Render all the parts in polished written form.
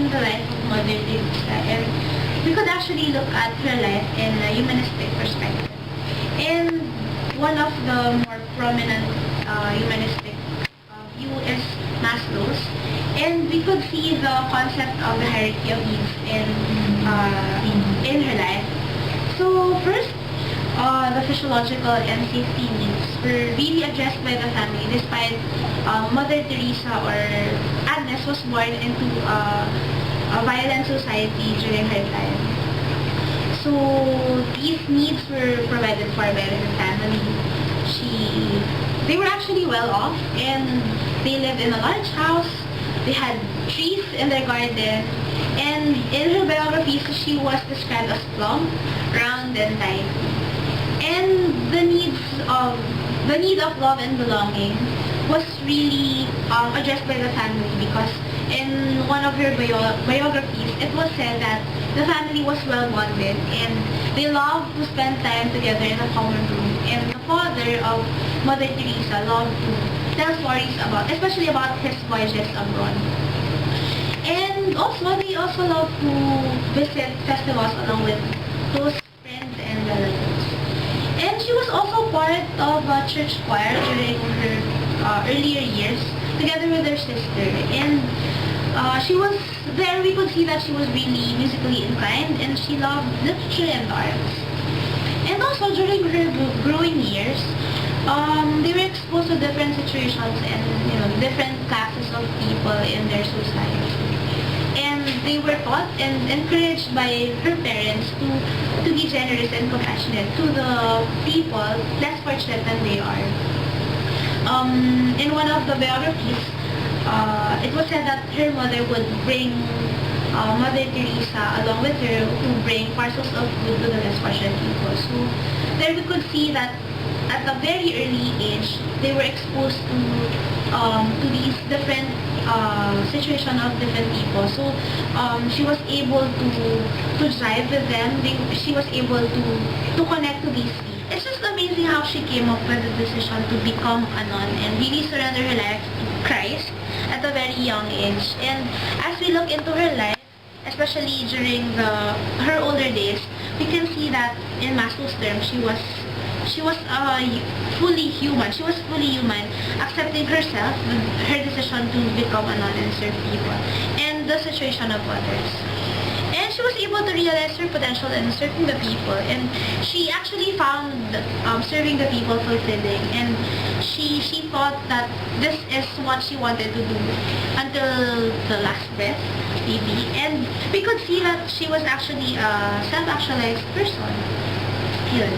the life of Mother Teresa, and we could actually look at her life in a humanistic perspective. And one of the more prominent humanistic view is Maslow's, and we could see the concept of the hierarchy of needs in her life. So first, the physiological and safety needs were really addressed by the family, despite Mother Teresa or Agnes was born into a violent society during her time. So these needs were provided for by her family. They were actually well off, and they lived in a large house. They had trees in their garden, and in her biographies, she was described as plump, round, and tidy. And the need of love and belonging was really addressed by the family, because in one of her biographies, it was said that the family was well bonded and they loved to spend time together in a common room. And the father of Mother Teresa loved to tell stories especially about his voyages abroad. And also, they also loved to visit festivals along with close friends and relatives. And she was also part of a church choir during her earlier years, together with her sister. And she was there. We could see that she was really musically inclined, and she loved literature and arts. And also during her growing years, they were exposed to different situations and different classes of people in their society. And they were taught and encouraged by her parents to be generous and compassionate to the people less fortunate than they are. In one of the biographies, it was said that her mother would bring Mother Teresa along with her to bring parcels of food to the less fortunate people. So there we could see that at a very early age, they were exposed to these different situation of different people. So she was able to drive with them. She was able to connect to these people. It's just amazing how she came up with the decision to become a nun and really surrender her life to Christ at a very young age. And as we look into her life, especially during her older days, we can see that in Maslow's terms, she was fully human. She was fully human, accepting herself, her decision to become a nun and serve people, and the situation of others. And she was able to realize her potential in serving the people, and she actually found serving the people fulfilling, and she thought that this is what she wanted to do until the last breath, maybe. And we could see that she was actually a self-actualized person. Yun.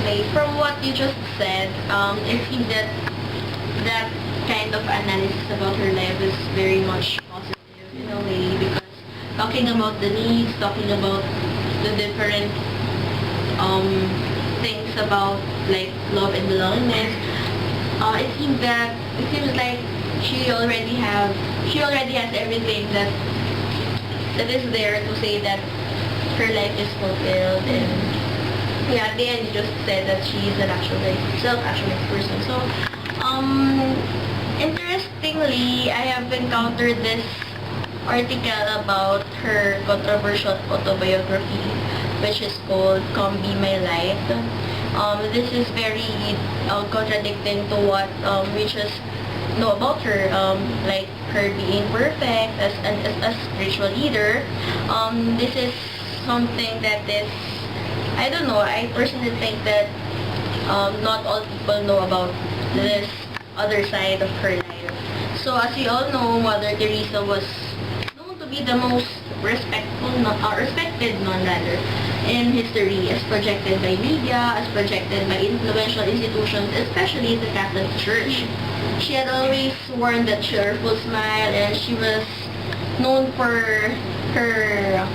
Okay, from what you just said, I think that kind of analysis about her life is very much positive in a way, because talking about the needs, talking about the different things about like love and belongingness, it seems like she already has everything that is there to say that her life is fulfilled. And yeah, at the end you just said that she is an self-actualized person. So interestingly, I have encountered this article about her controversial autobiography, which is called Come Be My Light. This is very contradicting to what we just know about her, like her being perfect as a spiritual leader. This is something that is, I don't know, I personally think that not all people know about this other side of her life. So as you all know, Mother Teresa was known to be the most respected nun rather in history, as projected by media, as projected by influential institutions, especially the Catholic Church. She had always worn that cheerful smile, and she was known for her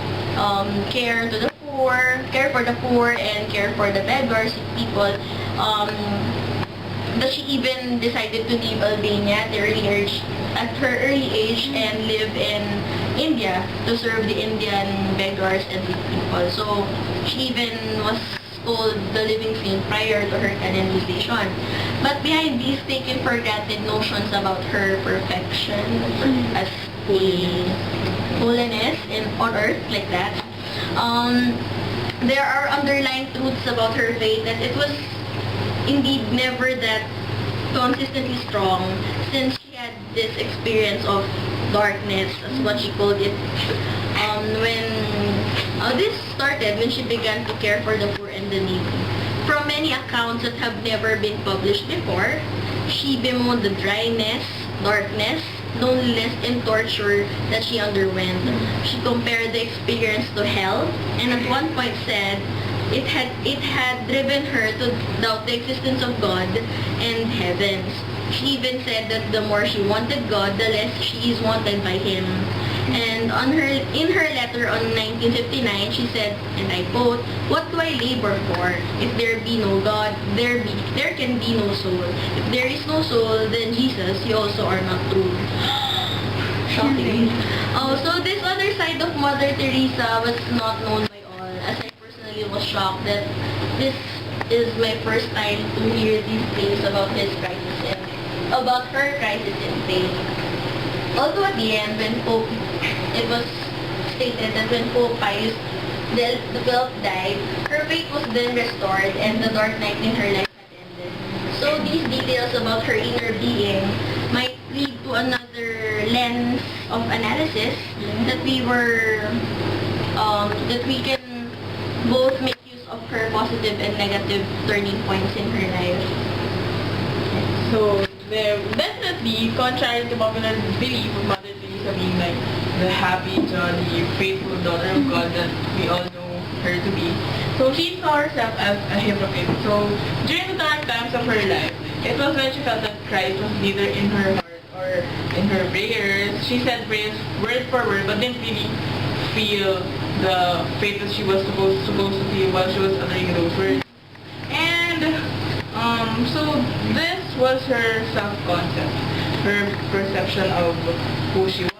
care for the poor and care for the beggars, people. That she even decided to leave Albania at her early age and live in India to serve the Indian beggars and weak people. So she even was called the living saint prior to her canonization. But behind these taken for granted notions about her perfection as a holiness on earth, like that. There are underlying truths about her faith that it was indeed never that consistently strong, since she had this experience of darkness, as what she called it. When this started, when she began to care for the poor and the needy. From many accounts that have never been published before, she bemoaned the dryness, darkness, loneliness, and torture that she underwent. She compared the experience to hell, and at one point said it had driven her to doubt the existence of God and heavens. She even said that the more she wanted God, the less she is wanted by Him. And in her letter on 1959, she said, and I quote, "What do I labor for? If there be no God, there can be no soul. If there is no soul, then Jesus, you also are not true." Shocking. So this other side of Mother Teresa was not known by all, as I personally was shocked that this is my first time to hear these things about her crisis in faith. Although at the end, it was stated that when Pope Pius XII died, her faith was then restored and the dark night in her life had ended. So these details about her inner being might lead to another lens of analysis that we can both make use of her positive and negative turning points in her life. So, definitely, contrary to popular belief of Mother Teresa being like the happy, jolly, faithful daughter of God that we all know her to be, so she saw herself as a hypocrite. So, during the dark times of her life, it was when she felt that Christ was neither in her heart or in her prayers. She said prayers word for word, but didn't really feel the faith that she was supposed to feel while she was uttering those words. And so this was her self-concept, her perception of who she was.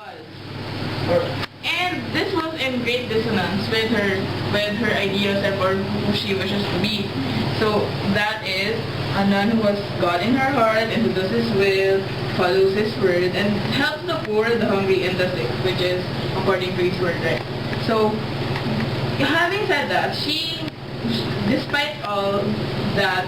And this was in great dissonance with her ideals or who she wishes to be. So that is a nun who has God in her heart and who does His will, follows His word, and helps the poor, the hungry, and the sick, which is according to His word, right? So, having said that, despite all that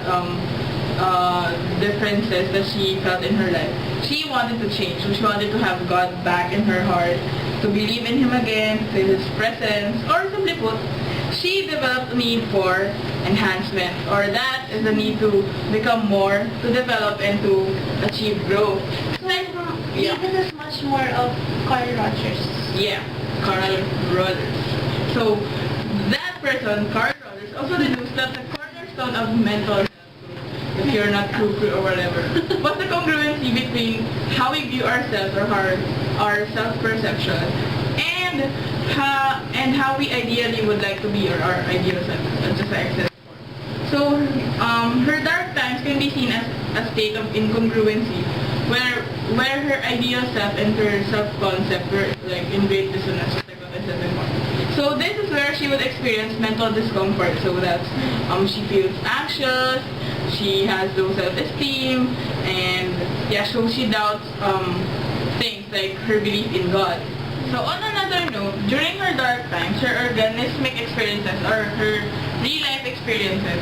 differences that she felt in her life, she wanted to change. So she wanted to have God back in her heart, to believe in Him again, feel His presence, or simply put, she developed a need for enhancement, or that is the need to become more, to develop and to achieve growth. So, this is much more of Carl Rogers. Yeah, Carl Rogers. So, that person, Carl Rogers, also deduced that the cornerstone of mental health, if you're not cuckoo or whatever, what's the congruency between how we view ourselves or our self-perception and how we ideally would like to be, or our ideal self, just like I said before. So her dark times can be seen as a state of incongruency where her ideal self and her self-concept were like in great dissonance, like what I said before. So this is where she would experience mental discomfort. So that's she feels anxious, she has low self-esteem, and yeah, so she doubts things like her belief in God. So on another note, during her dark times, her organismic experiences or her real-life experiences,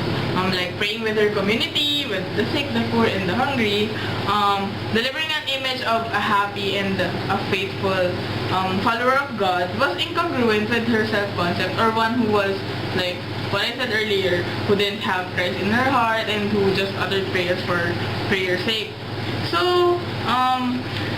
like praying with her community, with the sick, the poor, and the hungry, delivering an image of a happy and a faithful follower of God, was incongruent with her self-concept, or one who was like what I said earlier, who didn't have Christ in her heart and who just uttered prayers for prayer's sake. So,